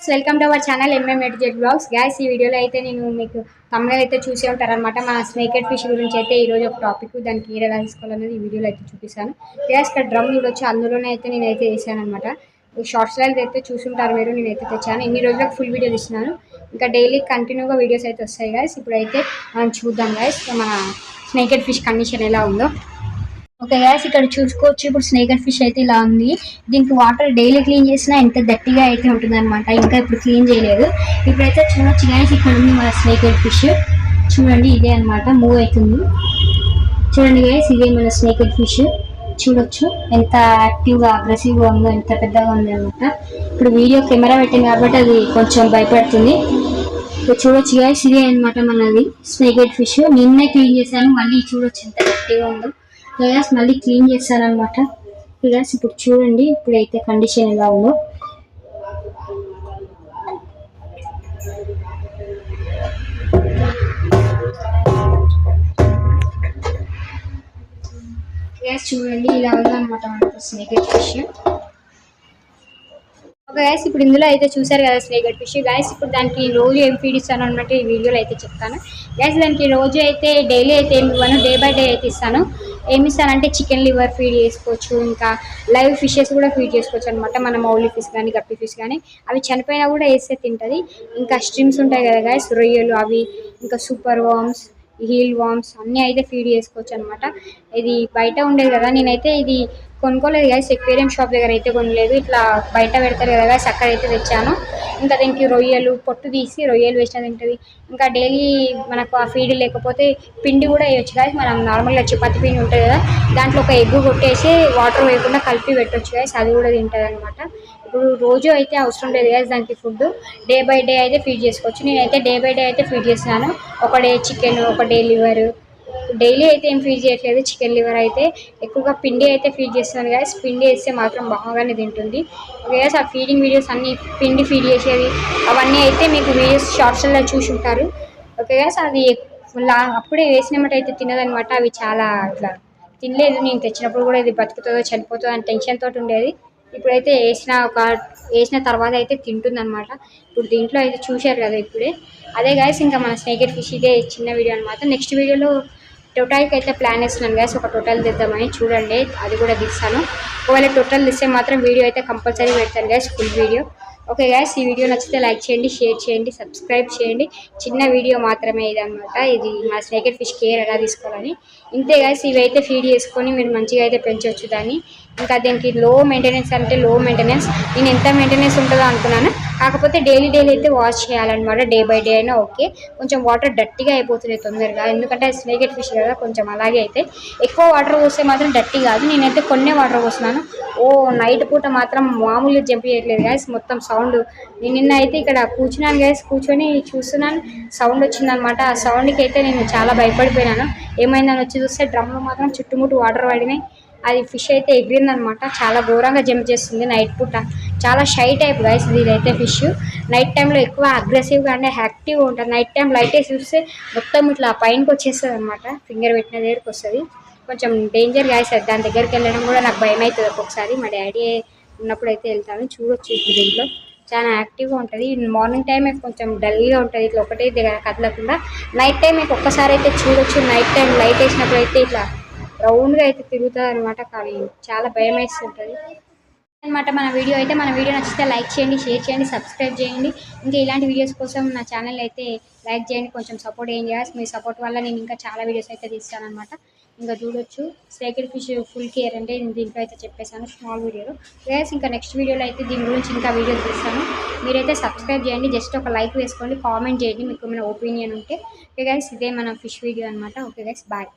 Welcome to our channel ఎంఎం8Z blogs. Guys ఈ వీడియోలో అయితే నేను మీకు తమిళ అయితే చూసే ఉంటారనమాట. మన స్నేకెడ్ ఫిష్ గురించి అయితే ఈరోజు ఒక టాపిక్ దానికి ఏ ఎలా తీసుకోవాలనేది ఈ వీడియోలో అయితే చూపిస్తాను. గ్యాస్ ఇక్కడ డ్రమ్ చూడొచ్చు, అందులోనే అయితే నేనైతే వేసాను అనమాట. షార్ట్స్లో అయితే చూసుంటారు మీరు, నేనైతే తెచ్చాను. ఇన్ని రోజులకు ఫుల్ వీడియో తీస్తున్నాను, ఇంకా డైలీ కంటిన్యూగా వీడియోస్ అయితే వస్తాయి గాయస్. ఇప్పుడైతే మనం చూద్దాం గాయస్ మన స్నేకెడ్ ఫిష్ కండిషన్ ఎలా ఉందో. ఓకే గ్యాస్ ఇక్కడ చూసుకోవచ్చు. ఇప్పుడు స్నేకెడ్ ఫిష్ అయితే ఇలా ఉంది. దీనికి వాటర్ డైలీ క్లీన్ చేసినా ఎంత గట్టిగా అయితే ఉంటుంది అనమాట. ఇంకా ఇప్పుడు క్లీన్ చేయలేదు. ఇప్పుడైతే చూడొచ్చు గ్యాస్, ఇక్కడ ఉంది మన స్నేకెడ్ ఫిష్. చూడండి ఇదే అనమాట, మూవ్ అవుతుంది. చూడండి గ్యాస్, ఇదే మన స్నేకెడ్ ఫిష్. చూడొచ్చు ఎంత యాక్టివ్గా అగ్రెసివ్గా ఉందో, ఎంత పెద్దగా ఉంది అనమాట. ఇప్పుడు వీడియో కెమెరా పెట్టింది కాబట్టి అది కొంచెం భయపడుతుంది. ఇప్పుడు చూడొచ్చు గ్యాస్, ఇదే అనమాట మనది స్నేకెడ్ ఫిష్. నిన్నే క్లీన్ చేశాను, మళ్ళీ చూడొచ్చు ఎంత గట్టిగా ఉందో. గ్యాస్ మళ్ళీ క్లీన్ చేస్తారనమాట. గ్యాస్ ఇప్పుడు చూడండి ఇప్పుడైతే కండిషన్ ఎలా ఉందో. గ్యాస్ చూడండి ఇలా ఉందన్నమాట మనకు స్నేకెడ్ ఫిష్. గ్యాస్ ఇప్పుడు ఇందులో అయితే చూసారు కదా స్నేకెడ్ ఫిష్. గ్యాస్ ఇప్పుడు దానికి రోజు ఏం ఫీడ్ ఇస్తాను అన్నట్టు ఈ వీడియోలో అయితే చెప్తాను. గ్యాస్ దానికి రోజు అయితే డైలీ అయితే ఏమి ఇవ్వను, డే బై డే అయితే ఇస్తాను. ఏమి ఇస్తానంటే చికెన్ లివర్ ఫీడ్ చేసుకోవచ్చు, ఇంకా లైవ్ ఫిషెస్ కూడా ఫీడ్ చేసుకోవచ్చు అనమాట. మన మౌలి ఫిష్ కానీ గప్పి ఫిష్ కానీ అవి చనిపోయినా కూడా వేస్తే తింటుంది. ఇంకా స్ట్రిమ్స్ ఉంటాయి కదా గ్యాస్, రొయ్యలు అవి, ఇంకా సూపర్ వామ్స్, హీల్ వామ్స్ అన్నీ అయితే ఫీడ్ చేసుకోవచ్చు అనమాట. ఇది బయట ఉండేది కదా, నేనైతే ఇది కొనుక్కోలేదు గాయస్. ఎక్వేరియం షాప్ దగ్గర అయితే కొనలేదు, ఇట్లా బయట పెడతారు కదా గాయస్, అక్కడైతే తెచ్చాను. ఇంకా దీనికి రొయ్యలు పొట్టు తీసి రొయ్యలు వేసినా తింటుంది. ఇంకా డైలీ మనకు ఆ ఫీడ్ లేకపోతే పిండి కూడా వేయచ్చు గాయస్. మనం నార్మల్గా చపాతి పిండి ఉంటుంది కదా, దాంట్లో ఒక ఎగ్ కొట్టేసి వాటర్ వేయకుండా కలిపి పెట్టవచ్చు గాయస్, అది కూడా తింటుంది అనమాట. ఇప్పుడు రోజు అయితే అవసరం లేదు గాయస్ దానికి ఫుడ్, డే బై డే అయితే ఫీడ్ చేసుకోవచ్చు. నేనైతే డే బై డే అయితే ఫీడ్ చేస్తున్నాను. ఒక డే చికెన్, ఒక డే లివర్. డైలీ అయితే ఏం ఫీడ్ చేయట్లేదు. చికెన్ లివర్ అయితే ఎక్కువగా పిండి అయితే ఫీడ్ చేస్తున్నాను గాయస్. పిండి వేస్తే మాత్రం బాగానే తింటుంది. గ్యాస్ ఆ ఫీడింగ్ వీడియోస్ అన్నీ పిండి ఫీడ్ చేసేది అవన్నీ అయితే మీకు వీడియోస్ షార్ట్స్లో చూసి ఉంటారు. ఓకే గ్యాస్, అది అప్పుడే వేసినట్టయితే తినదనమాట. అవి చాలా ఇట్లా తినలేదు. నేను తెచ్చినప్పుడు కూడా ఇది బతుకుతుందో చనిపోతుందో అని టెన్షన్ తోటి ఉండేది. ఇప్పుడైతే వేసిన తర్వాత అయితే తింటుంది అనమాట. ఇప్పుడు దీంట్లో అయితే చూశారు కదా ఇప్పుడే. అదే గాయస్ ఇంకా మన స్నేకెడ్ ఫిష్ ఇదే చిన్న వీడియో అనమాట. నెక్స్ట్ వీడియోలో టోటల్కి అయితే ప్లాన్ వేస్తున్నాను గ్యాస్, ఒక టోటల్ తెద్దామని. చూడండి అది కూడా తీస్తాను. ఒకవేళ టోటల్ తీస్తే మాత్రం వీడియో అయితే కంపల్సరీ పెడతాను gas, full video. Okay gas, ఈ వీడియో నచ్చితే లైక్ చేయండి, షేర్ చేయండి, సబ్స్క్రైబ్ చేయండి. చిన్న వీడియో మాత్రమే ఇది అనమాట. ఇది మా స్నేకెడ్ ఫిష్ కేర్ ఎలా తీసుకోవాలని. ఇంతే గ్యాస్, ఇవి అయితే ఫీడ్ చేసుకొని మీరు మంచిగా అయితే పెంచవచ్చు దాన్ని. ఇంకా దీనికి లో మెయింటెనెన్స్ అంటే లో మెయింటెనెన్స్. నేను ఎంత మెయింటెనెన్స్ ఉంటుందో అనుకున్నాను, కాకపోతే డైలీ అయితే వాష్ చేయాలన్నమాట. డే బై డే అయినా ఓకే. కొంచెం వాటర్ డట్టిగా అయిపోతుంది తొందరగా, ఎందుకంటే స్నేకెడ్ ఫిష్ కదా కొంచెం అలాగే అయితే. ఎక్కువ వాటర్ పోస్తే మాత్రం డట్టి కాదు. నేనైతే కొన్ని వాటర్ పోస్తున్నాను. నైట్ పూట మాత్రం మామూలుగా జంప్ చేయట్లేదు గ్యాస్, మొత్తం సౌండ్. నేను నిన్న అయితే ఇక్కడ కూర్చున్నాను గ్యాస్, కూర్చొని చూస్తున్నాను, సౌండ్ వచ్చిందనమాట. ఆ సౌండ్కి అయితే నేను చాలా భయపడిపోయినాను. ఏమైందని వచ్చి చూస్తే డ్రమ్లో మాత్రం చుట్టుముట్టు వాటర్ పడినాయి. అది ఫిష్ అయితే ఎగిరిందనమాట. చాలా ఘోరంగా జంప్ చేస్తుంది నైట్ పూట. చాలా షై టైప్ గైస్ ఇదైతే ఫిష్. నైట్ టైంలో ఎక్కువ అగ్రెసివ్గా అంటే యాక్టివ్గా ఉంటుంది. నైట్ టైం లైట్ వేసి చూస్తే మొత్తం ఇట్లా పైనకి వచ్చేస్తుంది అనమాట. ఫింగర్ పెట్టిన దగ్గరికి వస్తుంది. కొంచెం డేంజర్ గైస్, దాని దగ్గరికి వెళ్ళడం కూడా నాకు భయం అవుతుంది ఒక్కొక్కసారి. మా డాడీ ఉన్నప్పుడు అయితే వెళ్తాను. చూడొచ్చు ఇప్పుడు దీంట్లో చాలా యాక్టివ్గా ఉంటుంది. మార్నింగ్ టైం కొంచెం డల్గా ఉంటుంది, ఇట్లా ఒకటే దగ్గర కదలకుండా. నైట్ టైం మీకు ఒక్కసారి అయితే చూడొచ్చు. నైట్ టైం లైట్ వేసినప్పుడు అయితే ఇట్లా రౌండ్గా అయితే తిరుగుతుంది అనమాట. కానీ చాలా భయం వేస్తుంటుంది అనమాట. మన వీడియో నచ్చితే లైక్ చేయండి, షేర్ చేయండి, సబ్స్క్రైబ్ చేయండి. ఇంకా ఇలాంటి వీడియోస్ కోసం నా ఛానల్ అయితే లైక్ చేయండి, కొంచెం సపోర్ట్ ఏం చేయాలి. మీ సపోర్ట్ వల్ల నేను ఇంకా చాలా వీడియోస్ అయితే తీస్తానమాట. ఇంకా చూడొచ్చు స్నేకెడ్ ఫిష్ ఫుల్ కేర్ అంటే నేను దీంట్లో అయితే చెప్పేశాను స్మాల్ వీడియోలో. గ్యాస్ ఇంకా నెక్స్ట్ వీడియోలో అయితే దీని గురించి ఇంకా వీడియోస్ తీస్తాను. మీరైతే సబ్స్క్రైబ్ చేయండి, జస్ట్ ఒక లైక్ వేసుకోండి, కామెంట్ చేయండి మీకు ఏమైనా ఒపీనియన్ ఉంటే. ఓకే గైస్, ఇదే మన ఫిష్ వీడియో అనమాట. Okay guys, bye.